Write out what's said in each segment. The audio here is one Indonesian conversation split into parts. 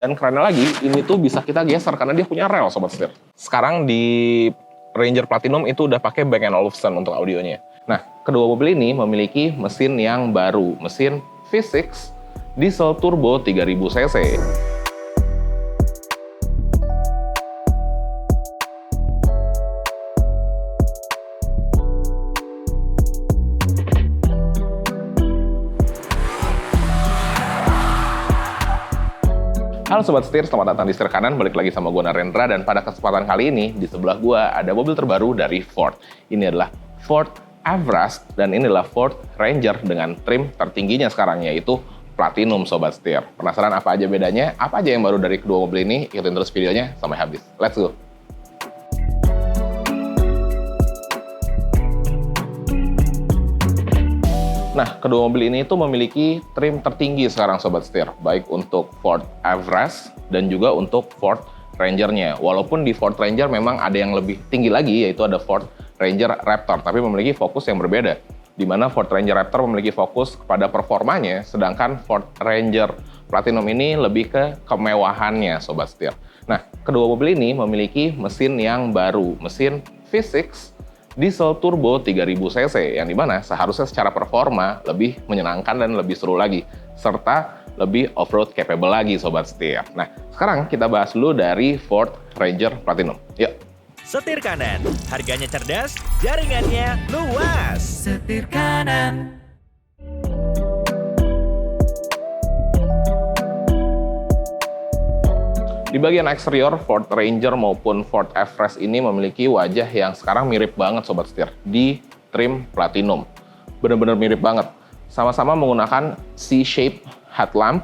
Dan kerennya lagi, ini tuh bisa kita geser karena dia punya rel sobat setir. Sekarang di Ranger Platinum itu udah pakai Bang & Olufsen untuk audionya. Nah, kedua mobil ini memiliki mesin yang baru, mesin V6 diesel turbo 3000 cc. Halo Sobat Setir, selamat datang di Setir Kanan, balik lagi sama gue Narendra, dan pada kesempatan kali ini, di sebelah gue ada mobil terbaru dari Ford. Ini adalah Ford Everest, dan ini adalah Ford Ranger dengan trim tertingginya sekarang, yaitu Platinum Sobat Setir. Penasaran apa aja bedanya? Apa aja yang baru dari kedua mobil ini? Ikutin terus videonya sampai habis. Let's go! Nah, kedua mobil ini itu memiliki trim tertinggi sekarang Sobat Setir, baik untuk Ford Everest dan juga untuk Ford Ranger-nya. Walaupun di Ford Ranger memang ada yang lebih tinggi lagi, yaitu ada Ford Ranger Raptor, tapi memiliki fokus yang berbeda. Di mana Ford Ranger Raptor memiliki fokus kepada performanya, sedangkan Ford Ranger Platinum ini lebih ke kemewahannya Sobat Setir. Nah, kedua mobil ini memiliki mesin yang baru, mesin V6 diesel turbo 3000 cc, yang dimana seharusnya secara performa lebih menyenangkan dan lebih seru lagi, serta lebih off-road capable lagi Sobat Setir. Nah, sekarang kita bahas dulu dari Ford Ranger Platinum. Yuk! Setir Kanan, harganya cerdas, jaringannya luas. Setir Kanan. Di bagian eksterior, Ford Ranger maupun Ford Everest ini memiliki wajah yang sekarang mirip banget Sobat Setir, di trim Platinum. Bener-bener mirip banget. Sama-sama menggunakan C-shape headlamp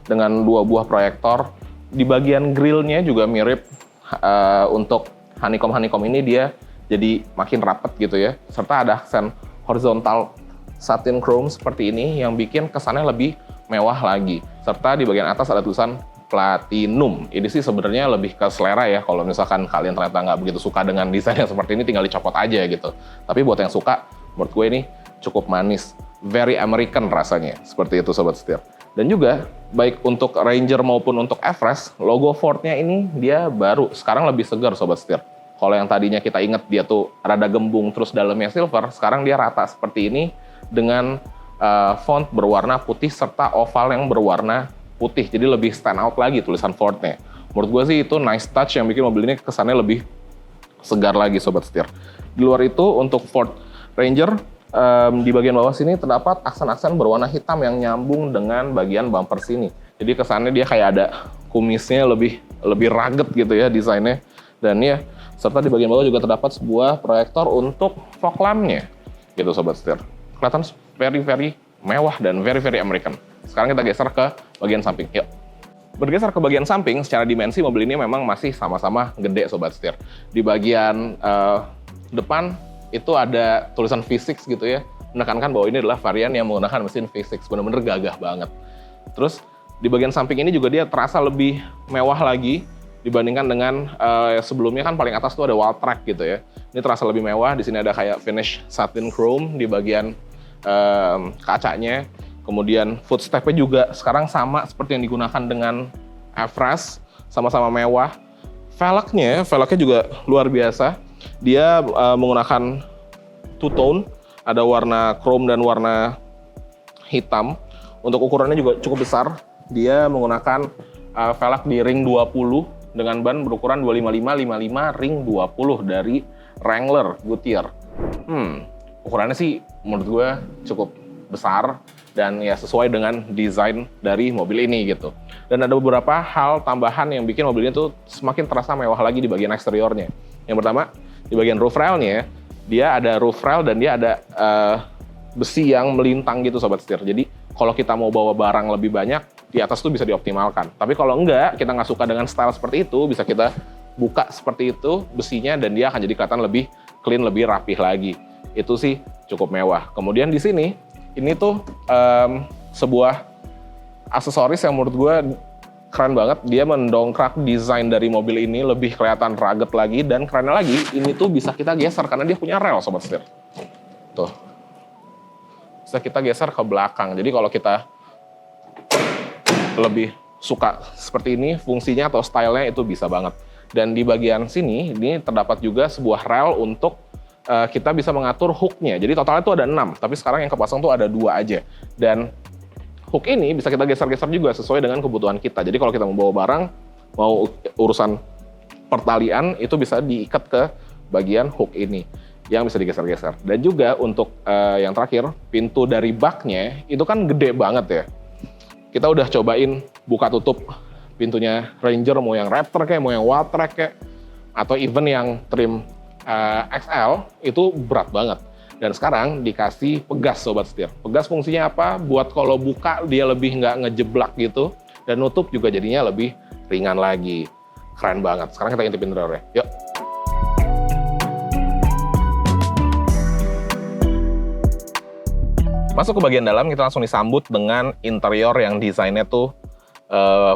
dengan dua buah proyektor. Di bagian grillnya juga mirip, untuk honeycomb ini dia jadi makin rapet gitu ya. Serta ada aksen horizontal satin chrome seperti ini yang bikin kesannya lebih mewah lagi. Serta di bagian atas ada tulisan Platinum. Ini sih sebenarnya lebih ke selera ya. Kalau misalkan kalian ternyata nggak begitu suka dengan desain yang seperti ini, tinggal dicopot aja gitu. Tapi buat yang suka, menurut gue ini cukup manis. Very American rasanya. Seperti itu Sobat Setir. Dan juga, baik untuk Ranger maupun untuk Everest, logo Ford-nya ini dia baru. Sekarang lebih segar Sobat Setir. Kalau yang tadinya kita ingat dia tuh rada gembung terus dalamnya silver, sekarang dia rata seperti ini dengan font berwarna putih serta oval yang berwarna putih, jadi lebih stand out lagi tulisan Ford-nya. Menurut gue sih itu nice touch yang bikin mobil ini kesannya lebih segar lagi Sobat Setir. Di luar itu untuk Ford Ranger, di bagian bawah sini terdapat aksen-aksen berwarna hitam yang nyambung dengan bagian bumper sini. Jadi kesannya dia kayak ada kumisnya lebih rugged gitu ya desainnya. Dan ya, serta di bagian bawah juga terdapat sebuah proyektor untuk fog lamp-nya gitu Sobat Setir. Kelihatan very mewah dan very American. Sekarang kita geser ke bagian samping, yuk. Bergeser ke bagian samping, secara dimensi mobil ini memang masih sama-sama gede Sobat Setir. Di bagian depan itu ada tulisan V6 gitu ya, menekankan bahwa ini adalah varian yang menggunakan mesin V6, bener-bener gagah banget. Terus di bagian samping ini juga dia terasa lebih mewah lagi dibandingkan dengan sebelumnya. Kan paling atas tuh ada wall track gitu ya. Ini terasa lebih mewah, di sini ada kayak finish satin chrome di bagian kacanya. Kemudian footstep-nya juga sekarang sama seperti yang digunakan dengan Everest, sama-sama mewah. Velgnya juga luar biasa. Dia menggunakan two-tone, ada warna chrome dan warna hitam. Untuk ukurannya juga cukup besar. Dia menggunakan velg di ring 20 dengan ban berukuran 255-55 ring 20 dari Wrangler Goodyear. Ukurannya sih menurut gue cukup besar dan ya sesuai dengan desain dari mobil ini gitu. Dan ada beberapa hal tambahan yang bikin mobil ini tuh semakin terasa mewah lagi di bagian eksteriornya. Yang pertama, di bagian roof rail-nya, dia ada roof rail dan dia ada besi yang melintang gitu Sobat Setir. Jadi kalau kita mau bawa barang lebih banyak, di atas tuh bisa dioptimalkan. Tapi kalau enggak, kita nggak suka dengan style seperti itu, bisa kita buka seperti itu besinya dan dia akan jadi kelihatan lebih clean, lebih rapih lagi. Itu sih cukup mewah. Kemudian di sini, ini tuh sebuah aksesoris yang menurut gue keren banget. Dia mendongkrak desain dari mobil ini lebih kelihatan rugged lagi. Dan kerennya lagi, ini tuh bisa kita geser karena dia punya rel Sobat Setir. Tuh. Bisa kita geser ke belakang. Jadi kalau kita lebih suka seperti ini, fungsinya atau stylenya itu bisa banget. Dan di bagian sini, ini terdapat juga sebuah rel untuk kita bisa mengatur hooknya. Jadi totalnya itu ada 6, tapi sekarang yang kepasang tuh ada 2 aja. Dan hook ini bisa kita geser-geser juga sesuai dengan kebutuhan kita. Jadi kalau kita mau bawa barang, mau urusan pertalian, itu bisa diikat ke bagian hook ini yang bisa digeser-geser. Dan juga untuk yang terakhir, pintu dari baknya itu kan gede banget ya. Kita udah cobain buka tutup pintunya Ranger, mau yang Raptor kayak, mau yang Wildtrak kayak, atau even yang trim XL, itu berat banget. Dan sekarang dikasih pegas Sobat Setir. Pegas fungsinya apa? Buat kalau buka dia lebih nggak ngejeblak gitu, dan nutup juga jadinya lebih ringan lagi. Keren banget. Sekarang kita intipin drawernya. Yuk. Masuk ke bagian dalam, kita langsung disambut dengan interior yang desainnya tuh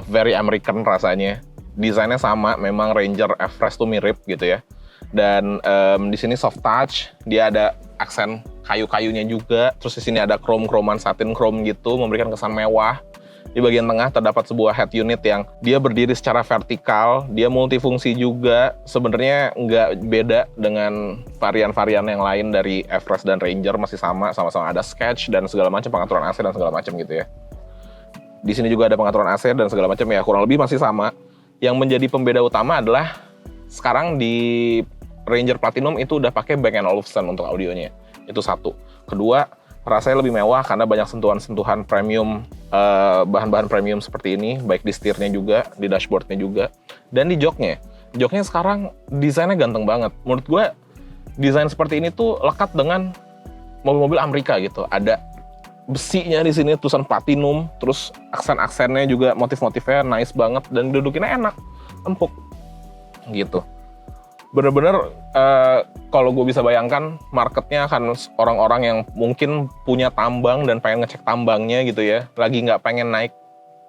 very American rasanya. Desainnya sama, memang Ranger Everest tuh mirip gitu ya. Dan di sini soft touch, dia ada aksen kayu-kayunya juga. Terus di sini ada chrome-chroman satin chrome gitu, memberikan kesan mewah. Di bagian tengah terdapat sebuah head unit yang dia berdiri secara vertikal, dia multifungsi juga. Sebenarnya nggak beda dengan varian-varian yang lain dari Everest dan Ranger, masih sama-sama ada sketch dan segala macam, pengaturan AC dan segala macam gitu ya. Di sini juga ada pengaturan AC dan segala macam ya, kurang lebih masih sama. Yang menjadi pembeda utama adalah sekarang di Ranger Platinum itu udah pakai Bang & Olufsen untuk audionya. Itu satu. Kedua, rasanya lebih mewah karena banyak sentuhan-sentuhan premium, bahan-bahan premium seperti ini, baik di setirnya juga, di dashboardnya juga, dan di joknya. Joknya sekarang desainnya ganteng banget. Menurut gue, desain seperti ini tuh lekat dengan mobil-mobil Amerika gitu. Ada besinya di sini, tulisan platinum, terus aksen-aksennya juga, motif-motifnya nice banget, dan dudukinnya enak, empuk, gitu. Bener-bener kalau gue bisa bayangkan marketnya akan orang-orang yang mungkin punya tambang dan pengen ngecek tambangnya gitu ya, lagi nggak pengen naik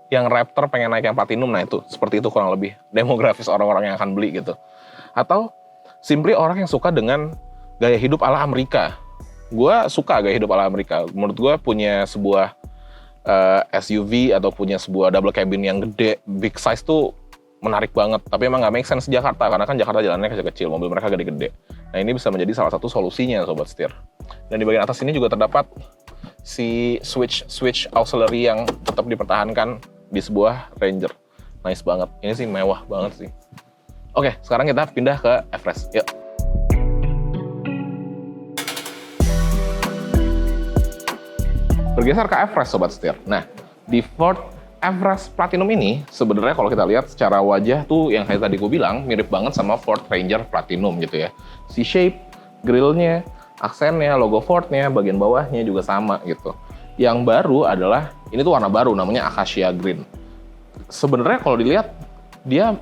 yang Raptor, pengen naik yang Platinum. Nah itu seperti itu kurang lebih demografis orang-orang yang akan beli gitu. Atau simply orang yang suka dengan gaya hidup ala Amerika. Gue suka gaya hidup ala Amerika. Menurut gue punya sebuah SUV atau punya sebuah double cabin yang gede, big size tuh menarik banget, tapi emang nggak make sense di Jakarta, karena kan Jakarta jalannya kecil-kecil, mobil mereka gede-gede. Nah ini bisa menjadi salah satu solusinya Sobat Setir. Dan di bagian atas ini juga terdapat si switch auxiliary yang tetap dipertahankan di sebuah Ranger. Nice banget, ini sih mewah banget sih. Oke, sekarang kita pindah ke Everest, yuk. Bergeser ke Everest Sobat Setir. Nah, di Ford Everest Platinum ini sebenarnya kalau kita lihat secara wajah tuh yang kayak tadi gue bilang mirip banget sama Ford Ranger Platinum gitu ya. C-shape, grillnya, aksennya, logo Fordnya, bagian bawahnya juga sama gitu. Yang baru adalah, ini tuh warna baru namanya Acacia Green. Sebenarnya kalau dilihat dia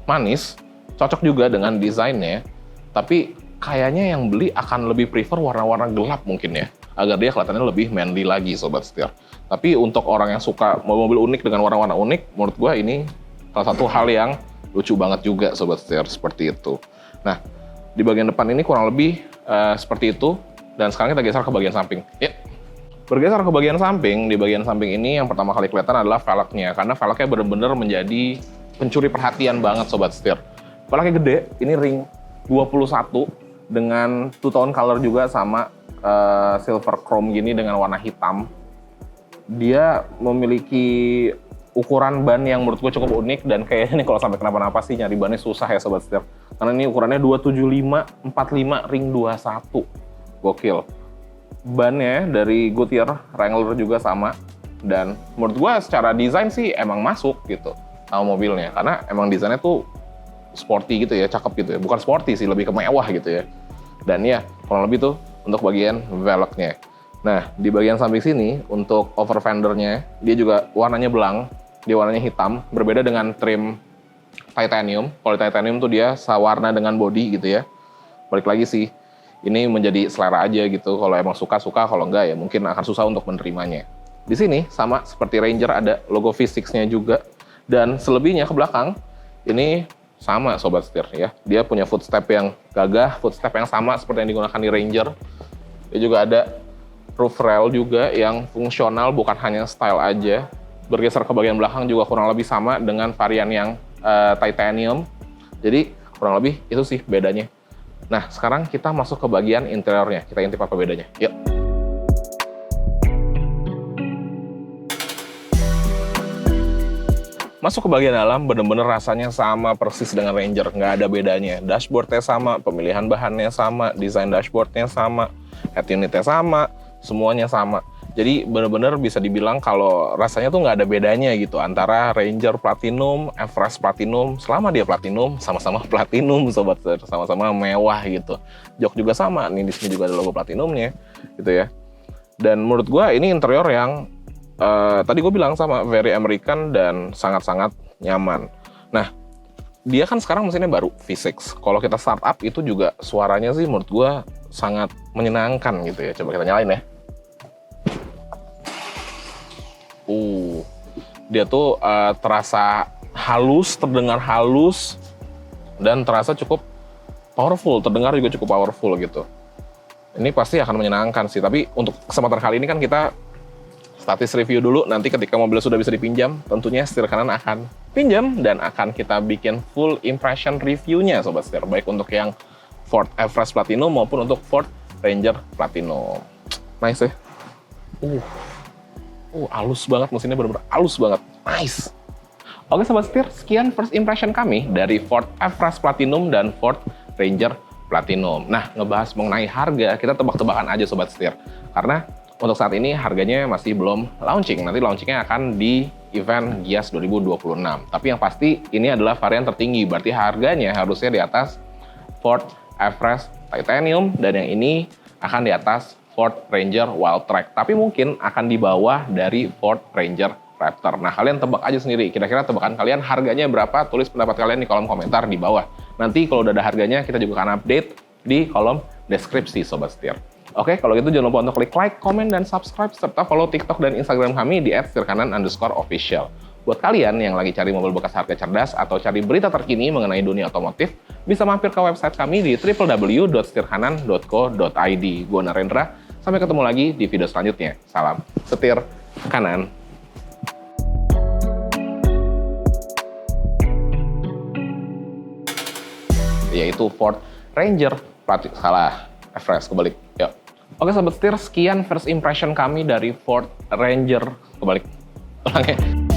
manis, cocok juga dengan desainnya, tapi kayaknya yang beli akan lebih prefer warna-warna gelap mungkin ya, agar dia kelihatannya lebih manly lagi Sobat Setir. Tapi untuk orang yang suka mobil unik dengan warna-warna unik, menurut gue ini salah satu hal yang lucu banget juga Sobat Setir, seperti itu. Nah, di bagian depan ini kurang lebih seperti itu, dan sekarang kita geser ke bagian samping. Ya. Bergeser ke bagian samping, di bagian samping ini yang pertama kali kelihatan adalah velgnya, karena velgnya benar-benar menjadi pencuri perhatian banget Sobat Setir. Velgnya gede, ini ring 21 dengan two-tone color juga sama silver chrome gini dengan warna hitam. Dia memiliki ukuran ban yang menurut gue cukup unik, dan kayaknya nih kalau sampai kenapa-napa sih nyari bannya susah ya Sobat Setir. Karena ini ukurannya 275 45 ring 21. Gokil. Bannya dari Goodyear Wrangler juga sama, dan menurut gue secara desain sih emang masuk gitu sama mobilnya, karena emang desainnya tuh sporty gitu ya, cakep gitu ya. Bukan sporty sih, lebih ke mewah gitu ya. Dan ya kurang lebih tuh untuk bagian velgnya. Nah, di bagian samping sini, untuk over fendernya, dia juga warnanya belang, dia warnanya hitam, berbeda dengan trim titanium. Kalau titanium tuh dia sawarna dengan body gitu ya. Balik lagi sih, ini menjadi selera aja gitu, kalau emang suka-suka, kalau enggak ya mungkin akan susah untuk menerimanya. Di sini, sama seperti Ranger, ada logo V6-nya juga, dan selebihnya ke belakang, ini sama Sobat Setir ya. Dia punya footstep yang gagah, footstep yang sama seperti yang digunakan di Ranger. Dia juga ada roof rail juga yang fungsional, bukan hanya style aja. Bergeser ke bagian belakang juga kurang lebih sama dengan varian yang titanium. Jadi kurang lebih itu sih bedanya. Nah, sekarang kita masuk ke bagian interiornya. Kita intip apa bedanya. Yuk. Masuk ke bagian dalam, bener-bener rasanya sama persis dengan Ranger. Nggak ada bedanya. Dashboardnya sama, pemilihan bahannya sama, desain dashboardnya sama, head unitnya sama, semuanya sama. Jadi bener-bener bisa dibilang kalau rasanya tuh nggak ada bedanya gitu antara Ranger Platinum, Everest Platinum. Selama dia Platinum, sama-sama Platinum sobat, sama-sama mewah gitu. Jok juga sama, nih di sini juga ada logo Platinumnya gitu ya. Dan menurut gua ini interior yang tadi gue bilang sama, very American dan sangat-sangat nyaman. Nah, dia kan sekarang mesinnya baru V6. Kalau kita startup itu juga suaranya sih menurut gua sangat menyenangkan gitu ya. Coba kita nyalain ya. Dia tuh terasa halus, terdengar halus, dan terasa cukup powerful, terdengar juga cukup powerful gitu. Ini pasti akan menyenangkan sih, tapi untuk kesempatan kali ini kan kita statis review dulu, nanti ketika mobil sudah bisa dipinjam, tentunya setir kanan akan pinjam, dan akan kita bikin full impression reviewnya Sobat Setir, baik untuk yang Ford Everest Platinum maupun untuk Ford Ranger Platinum. Nice ya? Halus banget, mesinnya bener-bener halus banget. Nice. Oke Sobat Setir, sekian first impression kami dari Ford Everest Platinum dan Ford Ranger Platinum. Nah, ngebahas mengenai harga, kita tebak-tebakan aja Sobat Setir. Karena untuk saat ini harganya masih belum launching. Nanti launchingnya akan di event Gias 2026. Tapi yang pasti ini adalah varian tertinggi, berarti harganya harusnya di atas Ford Everest Titanium, dan yang ini akan di atas Ford Ranger Wildtrak, tapi mungkin akan di bawah dari Ford Ranger Raptor. Nah, kalian tebak aja sendiri, kira-kira tebakan kalian harganya berapa? Tulis pendapat kalian di kolom komentar di bawah. Nanti kalau udah ada harganya, kita juga akan update di kolom deskripsi Sobat Setir. Oke, kalau gitu jangan lupa untuk klik like, komen, dan subscribe, serta follow TikTok dan Instagram kami di @setirkanan_official. Buat kalian yang lagi cari mobil bekas harga cerdas atau cari berita terkini mengenai dunia otomotif, bisa mampir ke website kami di www.setirkanan.co.id. Gue Narendra, sampai ketemu lagi di video selanjutnya. Salam setir kanan. Yaitu Ford Ranger Everest, kebalik. Yuk. Oke Sobat Setir, sekian first impression kami dari Ford Ranger, kebalik. Ulang ya.